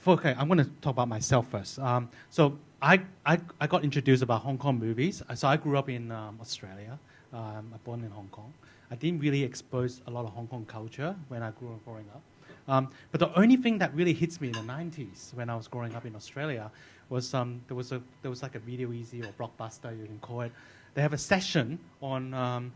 okay, I'm going to talk about myself first. So I got introduced about Hong Kong movies. So I grew up in Australia. I born in Hong Kong. I didn't really expose a lot of Hong Kong culture when I grew up growing up. But the only thing that really hits me in the 90s when I was growing up in Australia was there was like a Video Easy or Blockbuster, you can call it. They have a session on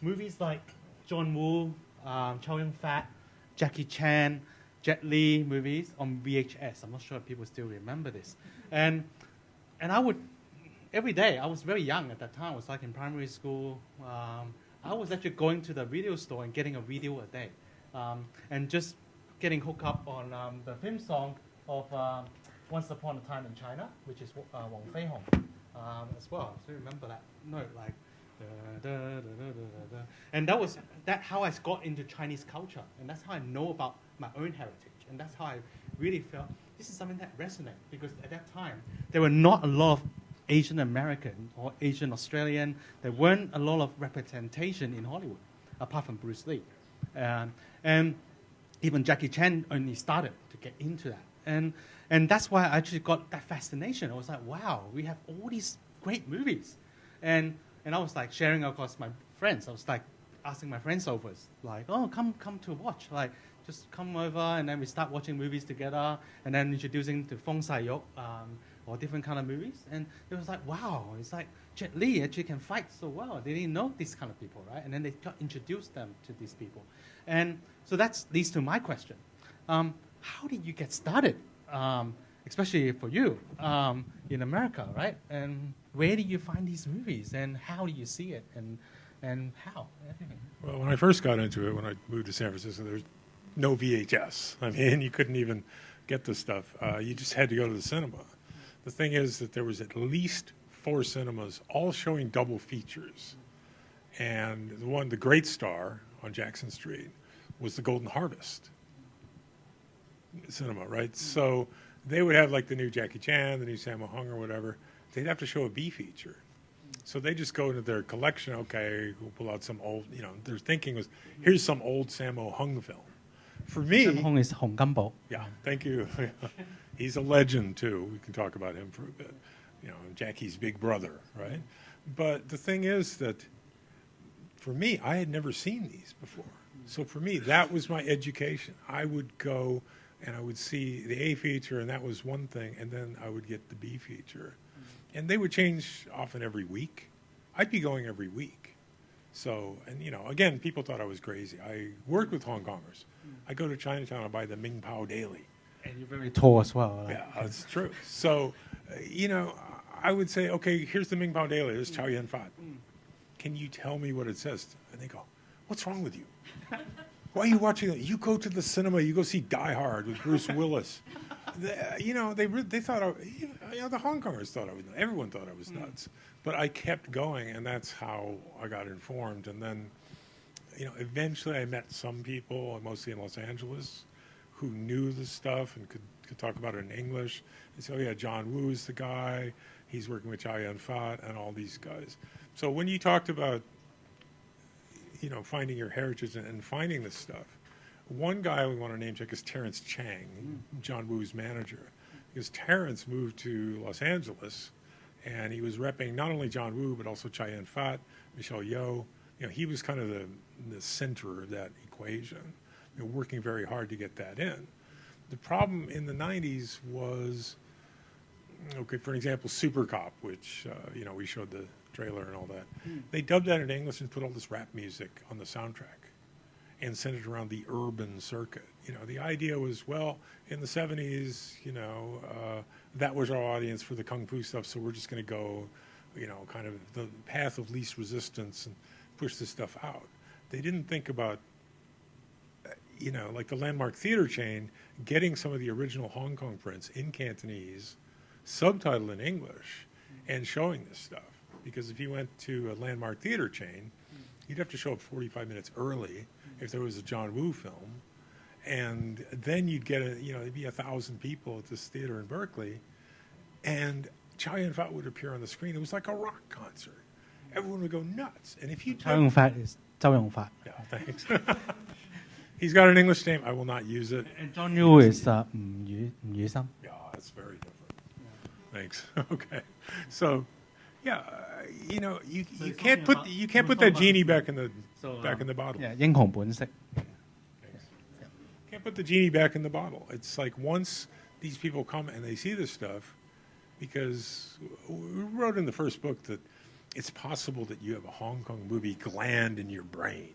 movies like John Woo, Chow Yun-fat, Jackie Chan, Jet Li movies on VHS. I'm not sure if people still remember this. And I would, every day, I was very young at that time. I was like in primary school. I was actually going to the video store and getting a video a day. And just getting hooked up on the theme song of Once Upon a Time in China, which is Wong Fei-hong as well. So you remember that note, like, da, da, da, da, da, da. And that's how I got into Chinese culture. And that's how I know about my own heritage. And that's how I really felt this is something that resonates. Because at that time, there were not a lot of Asian American or Asian Australian. There weren't a lot of representation in Hollywood, apart from Bruce Lee. And even Jackie Chan only started to get into that. And that's why I actually got that fascination. I was like, wow, we have all these great movies. And I was like sharing across my friends. I was like asking my friends over, like, oh, come to watch. Like, just come over, and then we start watching movies together, and then introducing to Fong Sai-yuk, or different kind of movies. And it was like, wow, it's like Jet Li actually can fight so well. They didn't know these kind of people, right? And then they got introduced them to these people. And so that leads to my question. How did you get started, especially for you, in America, right? And where did you find these movies, and how do you see it, and how? Everything. Well, when I first got into it, when I moved to San Francisco, there was no VHS. I mean, you couldn't even get the stuff. You just had to go to the cinema. The thing is that there was at least 4 cinemas, all showing double features. And the great star on Jackson Street was the Golden Harvest cinema, right? Mm-hmm. So they would have like the new Jackie Chan, the new Sammo Hung or whatever. They'd have to show a B feature. So they just go into their collection, okay, we'll pull out some old, their thinking was, here's some old Sammo Hung film. For me... Sammo Hung is Hong Gambo. Yeah, thank you. He's a legend, too. We can talk about him for a bit. Jackie's big brother, right? But the thing is that, for me, I had never seen these before. So for me, that was my education. I would go and I would see the A feature, and that was one thing, and then I would get the B feature. And they would change often every week. I'd be going every week. So, and again, people thought I was crazy. I worked with Hong Kongers. I go to Chinatown and buy the Ming Pao Daily. And you're very tall as well. Yeah, that's true. So, I would say, okay, here's the Ming Pao Daily. There's Chow Yun-fat. Can you tell me what it says? And they go, what's wrong with you? Why are you watching it? You go to the cinema. You go see Die Hard with Bruce Willis. They thought, the Hong Kongers thought I was nuts. Everyone thought I was nuts. But I kept going, and that's how I got informed. And then, eventually I met some people, mostly in Los Angeles, who knew the stuff and could talk about it in English. They said, oh, yeah, John Woo's the guy. He's working with Chow Yun-fat and all these guys. So when you talked about, finding your heritage and finding this stuff, one guy we want to name check is Terrence Chang, John Woo's manager. Because Terrence moved to Los Angeles, and he was repping not only John Woo, but also Chow Yun-fat, Michelle Yeoh. He was kind of the center of that equation, working very hard to get that in. The problem in the 90s was, okay, for example, Super Cop, which, we showed the trailer and all that. They dubbed that in English and put all this rap music on the soundtrack and sent it around the urban circuit. The idea was, well, in the 70s, that was our audience for the Kung Fu stuff, so we're just going to go, kind of the path of least resistance and push this stuff out. They didn't think about, like the Landmark Theater chain, getting some of the original Hong Kong prints in Cantonese, subtitled in English, and showing this stuff. Because if you went to a Landmark Theater chain, you'd have to show up 45 minutes early if there was a John Woo film. And then you'd get, there'd be 1,000 people at this theater in Berkeley, and Chow Yun-fat would appear on the screen. It was like a rock concert. Everyone would go nuts. And if you Chow Yun-fat is Zhou Yong-fat. Yeah, thanks. He's got an English name. I will not use it. And John Yu is Yu Yu Yeah, that's very different. Thanks. Okay. So, yeah, you know, you can't put that genie back in the bottle. Yeah, 英雄本色. Can't put the genie back in the bottle. It's like once these people come and they see this stuff, because we wrote in the first book that it's possible that you have a Hong Kong movie gland in your brain.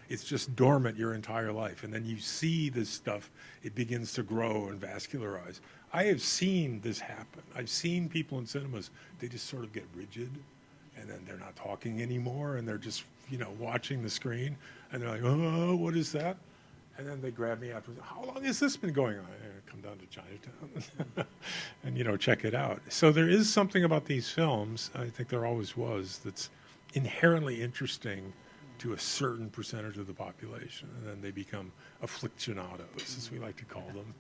It's just dormant your entire life. And then you see this stuff, it begins to grow and vascularize. I have seen this happen. I've seen people in cinemas, they just sort of get rigid, and then they're not talking anymore, and they're just, you know, watching the screen, and they're like, oh, what is that? And then they grab me afterwards. How long has this been going on? I come down to Chinatown and, you know, check it out. So there is something about these films, I think there always was, that's inherently interesting to a certain percentage of the population. And then they become aficionados, as we like to call them.